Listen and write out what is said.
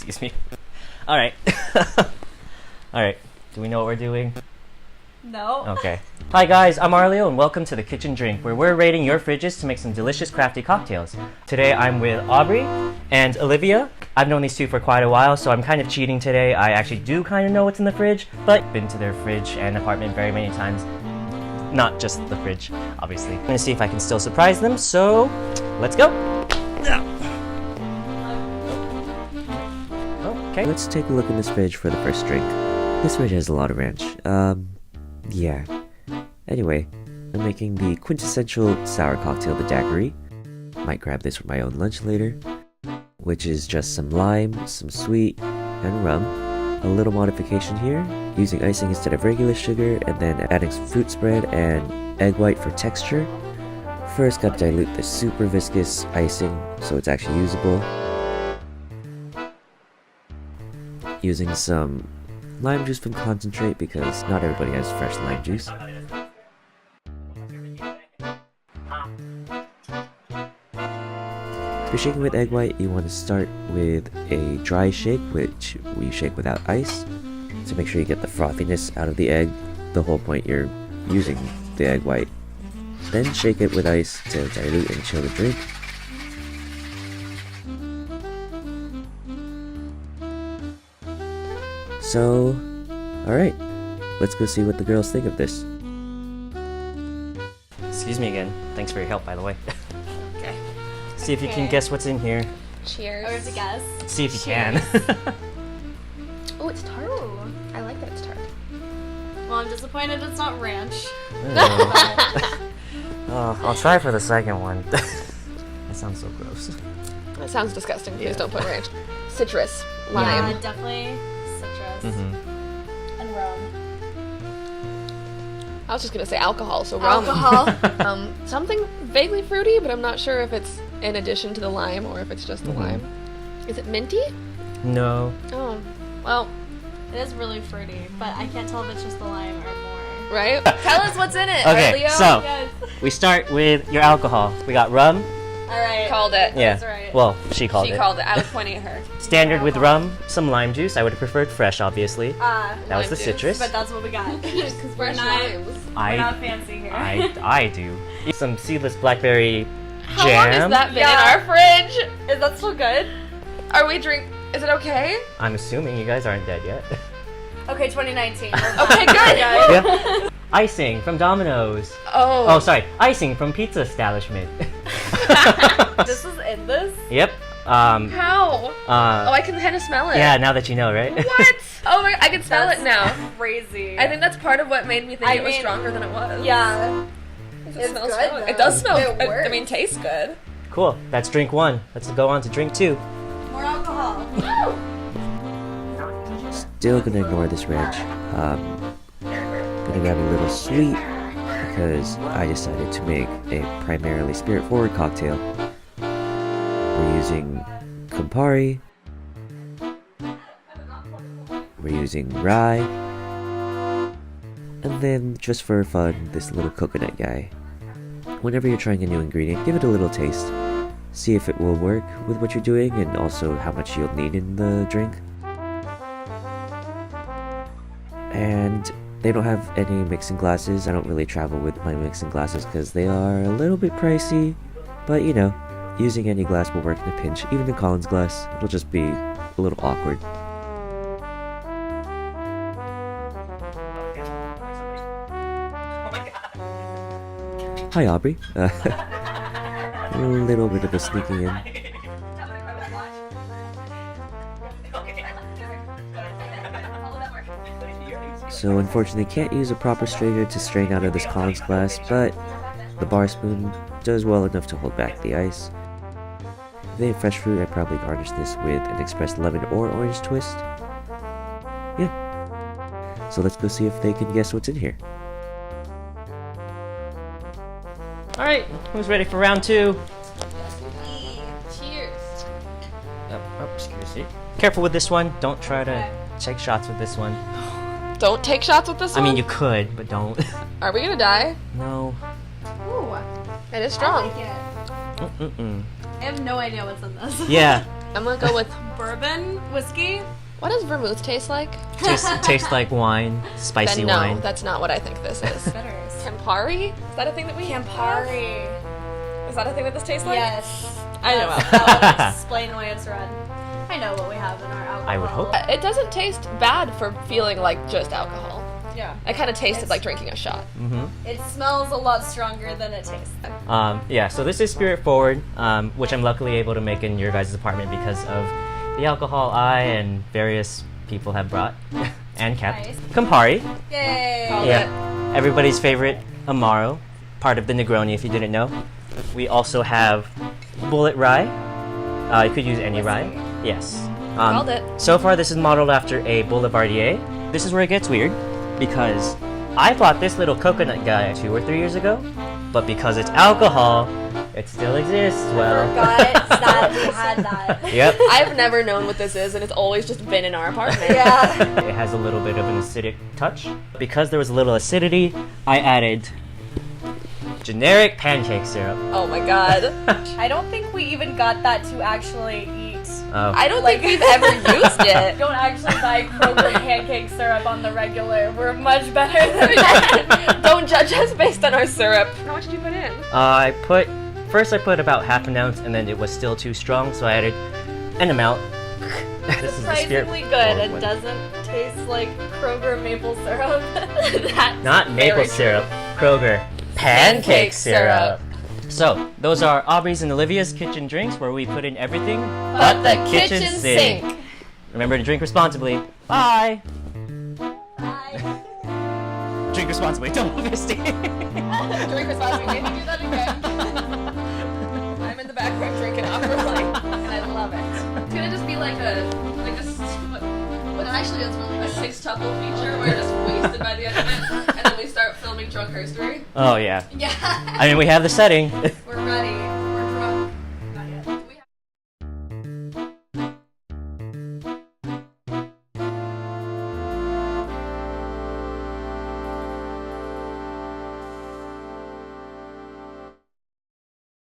Excuse me. Alright. Alright. Do we know what we're doing? No. Okay. Hi guys, I'm Arleo and welcome to the Kitchen Drink, where we're raiding your fridges to make some delicious crafty cocktails. Today I'm with Aubrey and Olivia. I've known these two for quite a while, so I'm kind of cheating today. I actually do kind of know what's in the fridge, but I've been to their fridge and apartment very many times. Not just the fridge, obviously. I'm gonna see if I can still surprise them, so let's go! Okay. Let's take a look in this fridge for the first drink. This fridge has a lot of ranch. Yeah. Anyway, I'm making the quintessential sour cocktail, the daiquiri. Might grab this for my own lunch later. Which is just some lime, some sweet, and rum. A little modification here, using icing instead of regular sugar, and then adding some fruit spread and egg white for texture. First, gotta dilute the super viscous icing so it's actually usable. Using some lime juice from concentrate because not everybody has fresh lime juice. If you're shaking with egg white, you want to start with a dry shake, which we shake without ice, to make sure you get the frothiness out of the egg. The whole point you're using the egg white. Then shake it with ice to dilute and chill the drink. So, alright, let's go see what the girls think of this. Excuse me again. Thanks for your help, by the way. Okay. See if you can guess what's in here. Cheers. Or to guess. See if you can. Oh, it's tart. Ooh. I like that it's tart. Well, I'm disappointed it's not ranch. I'll try for the second one. That sounds so gross. That sounds disgusting. Please don't put ranch. Citrus, lime. Yeah, definitely citrus. And rum. I was just gonna say alcohol, so rum. Alcohol. Something vaguely fruity, but I'm not sure if it's in addition to the lime or if it's just the lime. Is it minty? No. Oh, well, It is really fruity, but I can't tell if it's just the lime or more. right? Tell us what's in it, Okay, Arleo. so Yes. we start with your alcohol. We got rum. Alright. Called it. Yeah. That's right. Well, she called She it. called it. I was pointing at her. Standard with rum, some lime juice. I would have preferred fresh, obviously. That was Lime the juice, citrus. But that's what we got. Because we're Fresh not, limes. we're not fancy here. I do. Some seedless blackberry How jam. long has that been Yeah. in our fridge? Is that still good? Are we Is it okay? I'm assuming you guys aren't dead yet. Okay, 2019. Okay, good. Yeah. Icing from Domino's. Oh. Oh, sorry. Icing from Pizza Establishment. This is in this? Yep. How? Oh, I can kind of smell it. Yeah, now that you know, right? What? Oh my! I can smell That's it now. Crazy. I think that's part of what made me think I it was mean, stronger than it was. Yeah. It It's smells good, strong. though. It does smell. It I works. mean, tastes good. Cool. That's drink one. Let's go on to drink two. More alcohol. Still gonna ignore this ranch. Gonna grab a little sweet because I decided to make a primarily spirit-forward cocktail. We're using Campari. We're using rye. And then, just for fun, this little coconut guy. Whenever you're trying a new ingredient, give it a little taste. See if it will work with what you're doing and also how much you'll need in the drink. And they don't have any mixing glasses. I don't really travel with my mixing glasses because they are a little bit pricey. But you know, using any glass will work in a pinch. Even the Collins glass, it'll just be a little awkward. Hi Aubrey. A little bit of a sneaking in. So unfortunately can't use a proper strainer to strain out of this Collins glass, but the bar spoon does well enough to hold back the ice. If they have fresh fruit, I'd probably garnish this with an expressed lemon or orange twist. Yeah. So let's go see if they can guess what's in here. Alright, who's ready for round two? Cheers. Oh, excuse me. Careful with this one. Don't try to take shots with this one. Don't take shots with this I one. mean, you could, but don't. Are we gonna die? No. Ooh. It is strong. I like it. Mm-mm. I have no idea what's in this. Yeah. I'm gonna go with. Bourbon, whiskey. What does vermouth taste like? Tastes like wine, spicy Then no, wine. that's not what I think this is. Bitters. Campari? Is that a thing that we Campari. Is that a thing that this tastes like? Yes. I know. That would explain why it's red. I know what we have in our alcohol. I would hope. It doesn't taste bad for feeling like just alcohol. Yeah. I kind of tasted like drinking a shot. It smells a lot stronger than it tastes. Yeah, so this is Spirit Forward, which I'm luckily able to make in your guys' apartment because of the alcohol I and various people have brought and kept. Nice. Campari. Yay! Yeah. Everybody's favorite Amaro, part of the Negroni if you didn't know. We also have Bullet Rye. You could use any rye. Yes. Called it. So far, this is modeled after a Boulevardier. This is where it gets weird because I bought this little coconut guy 2 or 3 years ago, but because it's alcohol, it still exists. Well, Forgot that we had that. yep. I've never known what this is, and it's always just been in our apartment. Yeah. It has a little bit of an acidic touch. Because there was a little acidity, I added generic pancake syrup. Oh my god. I don't think we even got that to actually eat. Oh. I don't think we've ever used it. Don't actually buy Kroger pancake syrup on the regular. We're much better than that. Don't judge us based on our syrup. How much did you put in? I put about half an ounce, and then it was still too strong, so I added an amount. This is the Spirit Surprisingly good Forward and one. doesn't taste like Kroger maple syrup. That's Not maple very syrup, Kroger pancake syrup. So, those are Aubrey's and Olivia's kitchen drinks where we put in everything But the kitchen sink. Remember to drink responsibly. Bye! Bye. Drink responsibly, don't overstay. Drink responsibly. Maybe do that again. I'm in the background drinking awkwardly, and I love it. It's gonna just be like what actually is really a six-tuple feature where you're just wasted by the end of it, and then we start filming drunk herstory. Oh, yeah. Yeah. I mean, we have the setting. We're ready.